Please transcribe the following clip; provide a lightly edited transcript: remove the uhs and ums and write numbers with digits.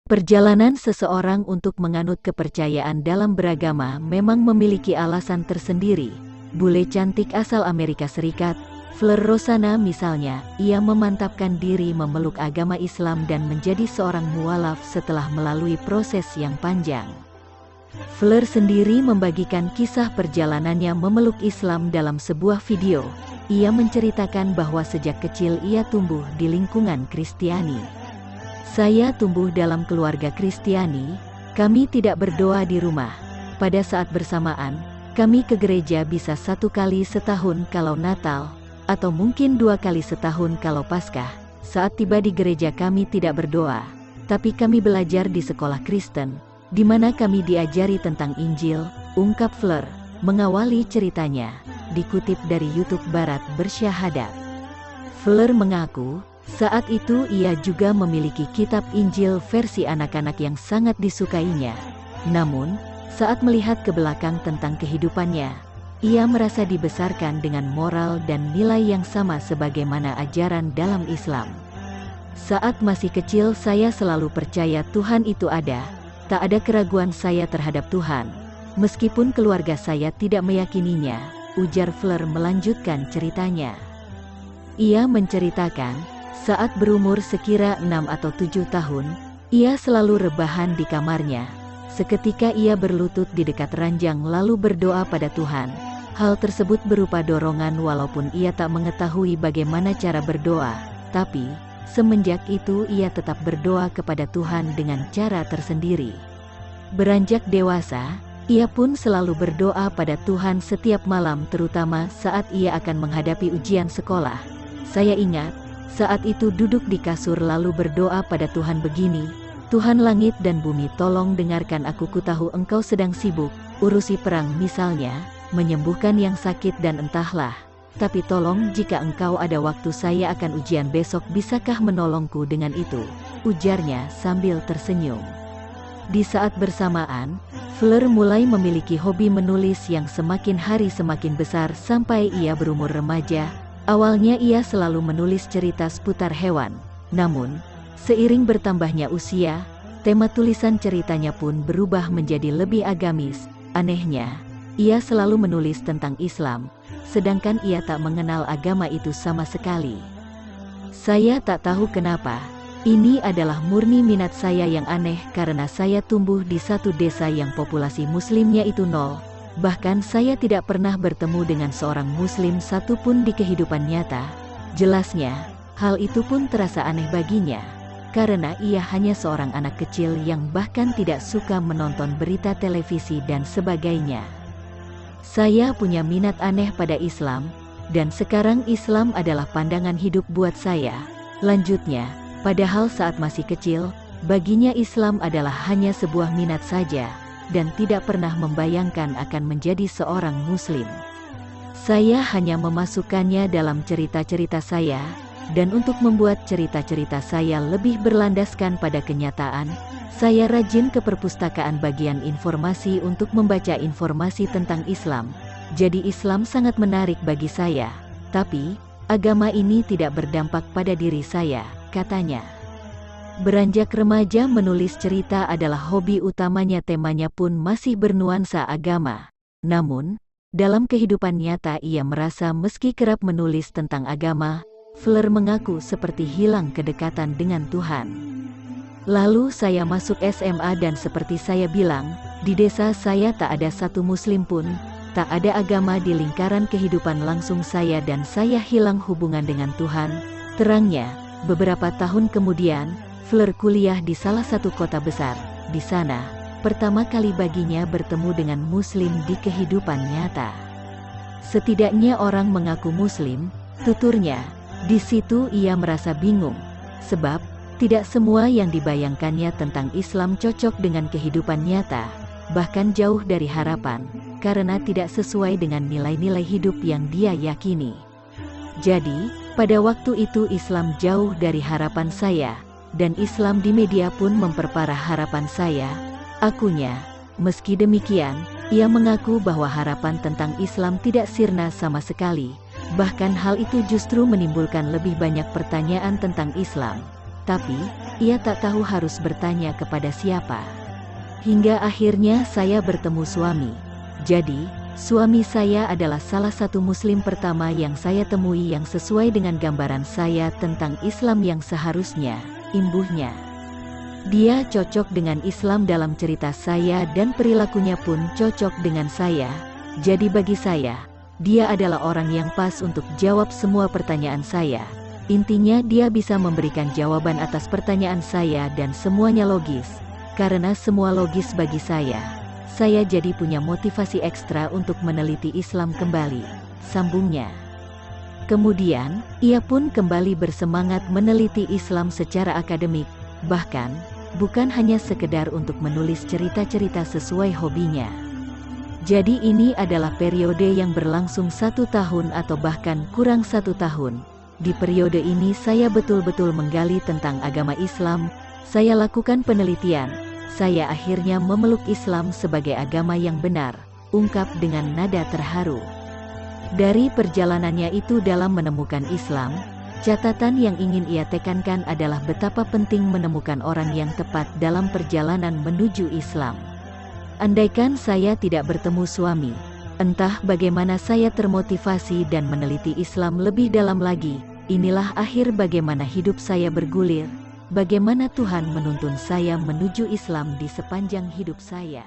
Perjalanan seseorang untuk menganut kepercayaan dalam beragama memang memiliki alasan tersendiri. Bule cantik asal Amerika Serikat, Fleur Rosana misalnya, ia memantapkan diri memeluk agama Islam dan menjadi seorang mualaf setelah melalui proses yang panjang. Fleur sendiri membagikan kisah perjalanannya memeluk Islam dalam sebuah video. Ia menceritakan bahwa sejak kecil ia tumbuh di lingkungan Kristiani. Saya tumbuh dalam keluarga Kristiani, kami tidak berdoa di rumah. Pada saat bersamaan, kami ke gereja bisa 1 kali setahun kalau Natal, atau mungkin 2 kali setahun kalau Paskah. Saat tiba di gereja kami tidak berdoa, tapi kami belajar di sekolah Kristen, di mana kami diajari tentang Injil, ungkap Fleur, mengawali ceritanya, dikutip dari YouTube Barat Bersyahadat. Fleur mengaku, saat itu ia juga memiliki kitab Injil versi anak-anak yang sangat disukainya. Namun, saat melihat ke belakang tentang kehidupannya, ia merasa dibesarkan dengan moral dan nilai yang sama sebagaimana ajaran dalam Islam. Saat masih kecil saya selalu percaya Tuhan itu ada, tak ada keraguan saya terhadap Tuhan, meskipun keluarga saya tidak meyakininya, ujar Fleur melanjutkan ceritanya. Ia menceritakan, saat berumur sekira 6 atau 7 tahun, ia selalu rebahan di kamarnya. Seketika ia berlutut di dekat ranjang lalu berdoa pada Tuhan. Hal tersebut berupa dorongan walaupun ia tak mengetahui bagaimana cara berdoa, tapi semenjak itu ia tetap berdoa kepada Tuhan dengan cara tersendiri. Beranjak dewasa, ia pun selalu berdoa pada Tuhan setiap malam terutama saat ia akan menghadapi ujian sekolah. Saya ingat, saat itu duduk di kasur lalu berdoa pada Tuhan begini, Tuhan langit dan bumi tolong dengarkan aku, kutahu engkau sedang sibuk, urusi perang misalnya, menyembuhkan yang sakit dan entahlah, tapi tolong jika engkau ada waktu saya akan ujian besok bisakah menolongku dengan itu, ujarnya sambil tersenyum. Di saat bersamaan, Fleur mulai memiliki hobi menulis yang semakin hari semakin besar sampai ia berumur remaja. Awalnya ia selalu menulis cerita seputar hewan, namun, seiring bertambahnya usia, tema tulisan ceritanya pun berubah menjadi lebih agamis. Anehnya, ia selalu menulis tentang Islam, sedangkan ia tak mengenal agama itu sama sekali. Saya tak tahu kenapa, ini adalah murni minat saya yang aneh karena saya tumbuh di satu desa yang populasi muslimnya itu 0. Bahkan saya tidak pernah bertemu dengan seorang muslim satupun di kehidupan nyata. Jelasnya, hal itu pun terasa aneh baginya, karena ia hanya seorang anak kecil yang bahkan tidak suka menonton berita televisi dan sebagainya. Saya punya minat aneh pada Islam, dan sekarang Islam adalah pandangan hidup buat saya. Lanjutnya, padahal saat masih kecil, baginya Islam adalah hanya sebuah minat saja, dan tidak pernah membayangkan akan menjadi seorang muslim. Saya hanya memasukkannya dalam cerita-cerita saya, dan untuk membuat cerita-cerita saya lebih berlandaskan pada kenyataan, saya rajin ke perpustakaan bagian informasi untuk membaca informasi tentang Islam. Jadi Islam sangat menarik bagi saya, tapi agama ini tidak berdampak pada diri saya, katanya. Beranjak remaja menulis cerita adalah hobi utamanya, temanya pun masih bernuansa agama. Namun, dalam kehidupan nyata ia merasa meski kerap menulis tentang agama, Fleur mengaku seperti hilang kedekatan dengan Tuhan. Lalu saya masuk SMA dan seperti saya bilang, di desa saya tak ada satu muslim pun, tak ada agama di lingkaran kehidupan langsung saya dan saya hilang hubungan dengan Tuhan, terangnya. Beberapa tahun kemudian, Fleur kuliah di salah satu kota besar. Di sana, pertama kali baginya bertemu dengan muslim di kehidupan nyata. Setidaknya orang mengaku muslim, tuturnya. Di situ ia merasa bingung, sebab tidak semua yang dibayangkannya tentang Islam cocok dengan kehidupan nyata, bahkan jauh dari harapan, karena tidak sesuai dengan nilai-nilai hidup yang dia yakini. Jadi, pada waktu itu Islam jauh dari harapan saya, dan Islam di media pun memperparah harapan saya, akunya. Meski demikian, ia mengaku bahwa harapan tentang Islam tidak sirna sama sekali, bahkan hal itu justru menimbulkan lebih banyak pertanyaan tentang Islam. Tapi, ia tak tahu harus bertanya kepada siapa. Hingga akhirnya saya bertemu suami. Jadi, suami saya adalah salah satu muslim pertama yang saya temui yang sesuai dengan gambaran saya tentang Islam yang seharusnya, imbuhnya. Dia cocok dengan Islam dalam cerita saya dan perilakunya pun cocok dengan saya. Jadi bagi saya, dia adalah orang yang pas untuk jawab semua pertanyaan saya. Intinya dia bisa memberikan jawaban atas pertanyaan saya dan semuanya logis. Karena semua logis bagi saya jadi punya motivasi ekstra untuk meneliti Islam kembali, sambungnya. Kemudian, ia pun kembali bersemangat meneliti Islam secara akademik, bahkan, bukan hanya sekedar untuk menulis cerita-cerita sesuai hobinya. Jadi ini adalah periode yang berlangsung 1 tahun atau bahkan kurang 1 tahun. Di periode ini saya betul-betul menggali tentang agama Islam, saya lakukan penelitian, saya akhirnya memeluk Islam sebagai agama yang benar, ungkap dengan nada terharu. Dari perjalanannya itu dalam menemukan Islam, catatan yang ingin ia tekankan adalah betapa penting menemukan orang yang tepat dalam perjalanan menuju Islam. Andaikan saya tidak bertemu suami, entah bagaimana saya termotivasi dan meneliti Islam lebih dalam lagi. Inilah akhir bagaimana hidup saya bergulir, bagaimana Tuhan menuntun saya menuju Islam di sepanjang hidup saya.